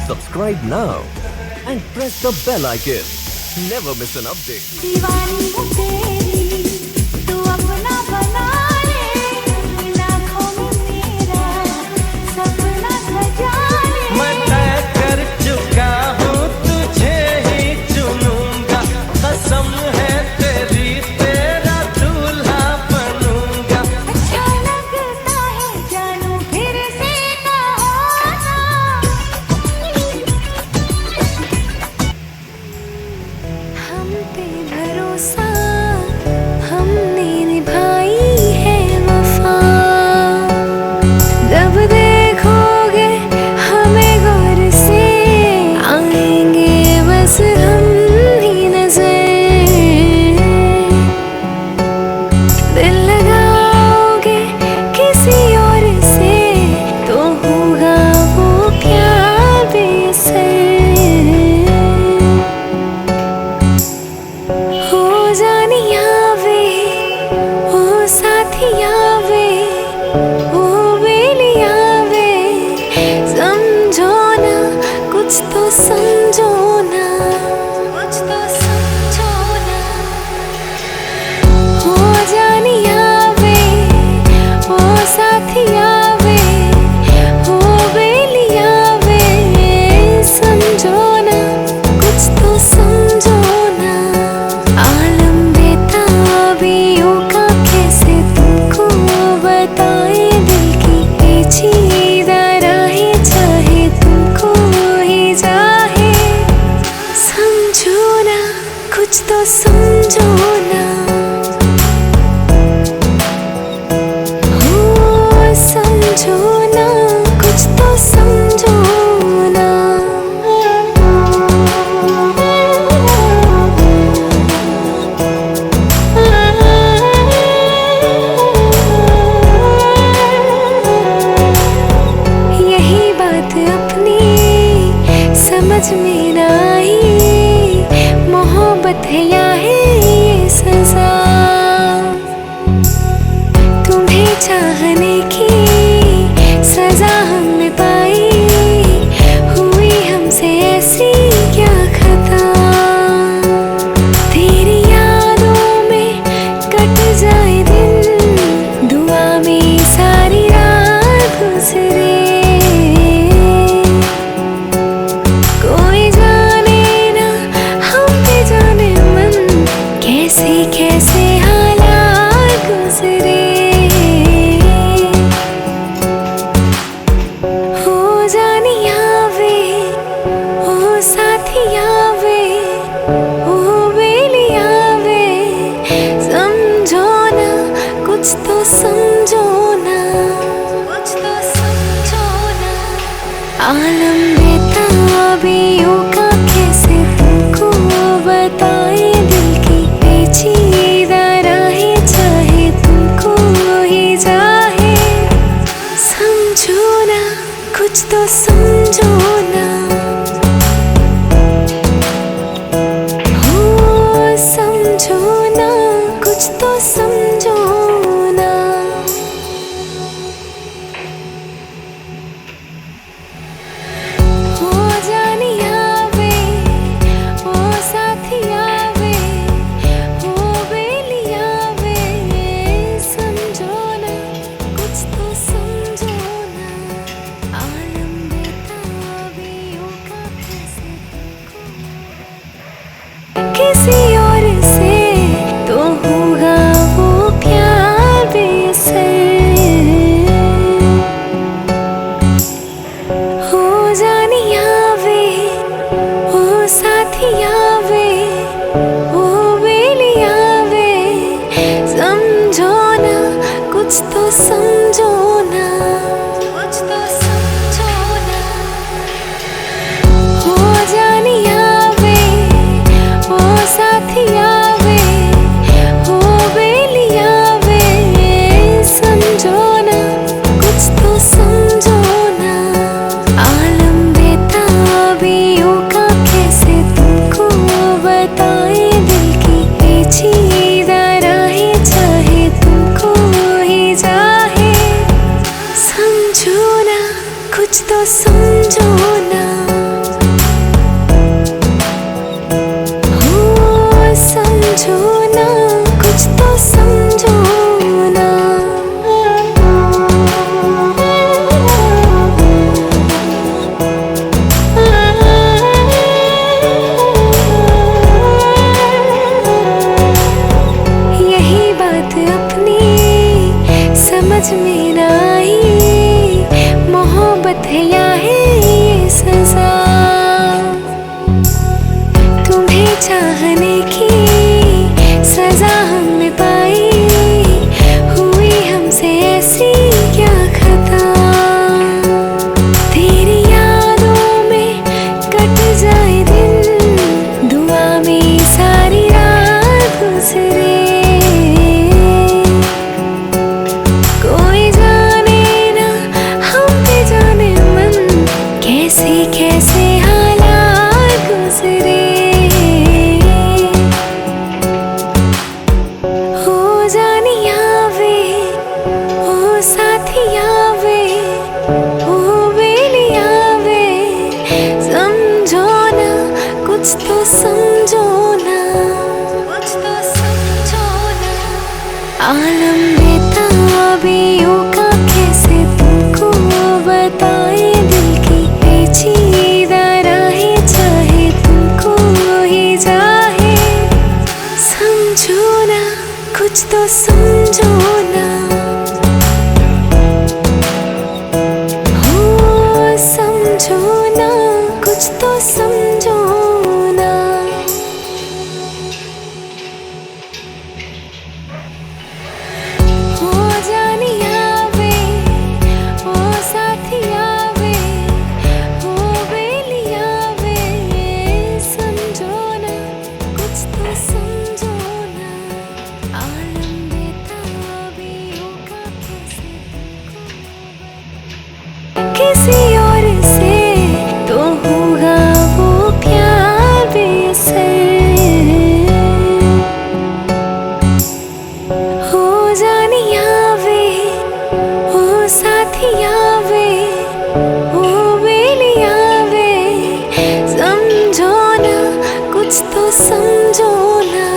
Subscribe now and press the bell icon. Never miss an update. दीवानी हूँ तेरी, तू अपना बना ले, इन आँखों में मेरा सपना सजा ले। मैं तय कर चुका हूँ, तुझे ही चुनूंगा, कसम है तेरी, तेरा दूल्हा बनूंगा। अच्छा लगता है जानू फिर से कहो हम पे भरोसा हमने निभाई है वफा। जब देखोगे हमें गौर से, आएंगे बस हम ही नजर। दिल लगाओगे किसी और से, तो होगा वो प्यार बेअसर। हो जानिया वे, ओ साथिया वे, ओ बेलिया वे, समझो ना कुछ तो समझो ना, कुछ तो समझो ना। हो जानिया वे, ओ साथिया वे, ओ बेलिया वे, समझो ना कुछ तो समझो ना। आलम बेताबियों का कैसे तुमको बताए, दिल की पेचीदा राहें चाहे तुमको ही चाहे। समझो ना कुछ तो समझो ना, हो समझो ना कुछ तो समझो ना। यही बात अपनी समझ में ना आई, मोहब्बत है या है ये सजा। तुम्हें चाहने की सजा हमने पाई, हुई हमसे ऐसी क्या खता। तेरी यादों में कट जाए दिन, दुआ में सारी रात गुजरे। कोई जाने ना हम पे जाने मन, कैसे कैसे हालात गुजरे। हो जानिया वे, ओ साथिया वे, ओ बेलिया वे, समझो ना कुछ तो समझो ना, कुछ तो समझो ना। आलम बेताबियों का कैसे तुमको बताए, दिल की पेचीदा राहें चाहे तुमको ही चाहे। समझो ना कुछ तो समझो ना, हो समझो ना कुछ तो समझो ना। हो जानिया वे, कैसे हालात गुजरे, हो जानिया वे, ओ साथिया वे, ओ बेलिया वे, समझो ना कुछ तो समझो ना, कुछ तो समझो ना। आलम बेताबियों का कैसे तुमको बताए, दिल की पेचीदा राहें चाहे तुमको ही चाहे, समझो ना कुछ तो समझो ना, हो समझो ना कुछ तो समझो ना। हो जानिया वे, ओ साथिया वे, हो बेलिया वे, समझो ना कुछ तो समझो ना। आलम बेताबियों का कैसे तुमको किसी और से तो होगा वो प्यार बेअसर, हो जानिया वे, ओ साथिया वे, ओ बेलिया वे, समझो ना कुछ तो समझो ना,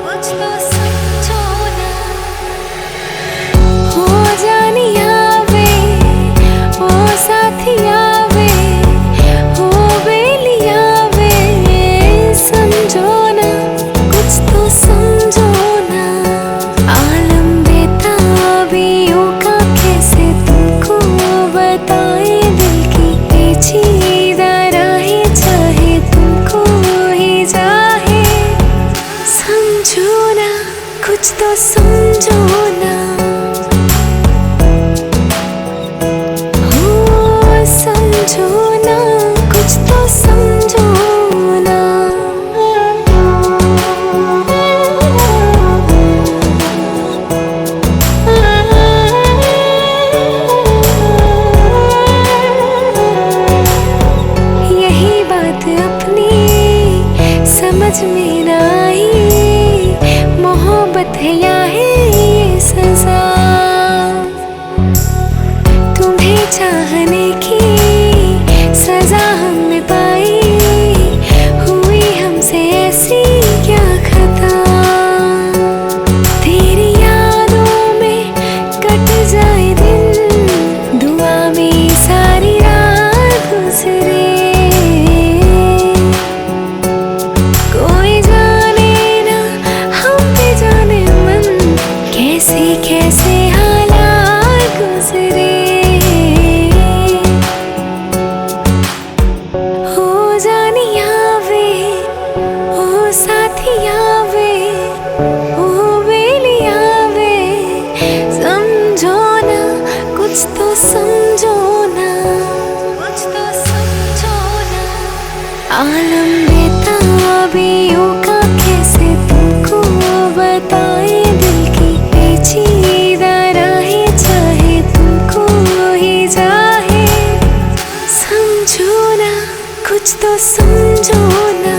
कुछ तो समझो ना। हो जानिया वे, ओ साथिया वे, ओ बेलिया वे, समझो ना कुछ तो समझो ना। आलम बेताबियों का कैसे तुमको बताए, दिल की पेचीदा राहें चाहे तुमको ही चाहे, समझो ना कुछ तो समझो ना, हो समझो ना कुछ तो समझो ना। यही बात अपनी समझ में ना आई, मोहब्बत है या है ये सजा, तुम्हें चाहने की सजा हमने पाई, हुई हमसे ऐसी क्या खता, तेरी यादों में कट जाए दिन, दुआ में सारी रात गुजरे, कोई जाने ना हम पे जाने मन, कैसे कैसे हालात गुजरे, हो जानिया वे, ओ साथिया वे, ओ बेलिया वे, समझो ना कुछ तो समझो ना, कुछ तो समझो ना। आलम बेताबियों का कैसे तुमको बताए, दिल की पेचीदा राहें चाहे तुमको ही चाहे, समझो ना कुछ तो समझो ना।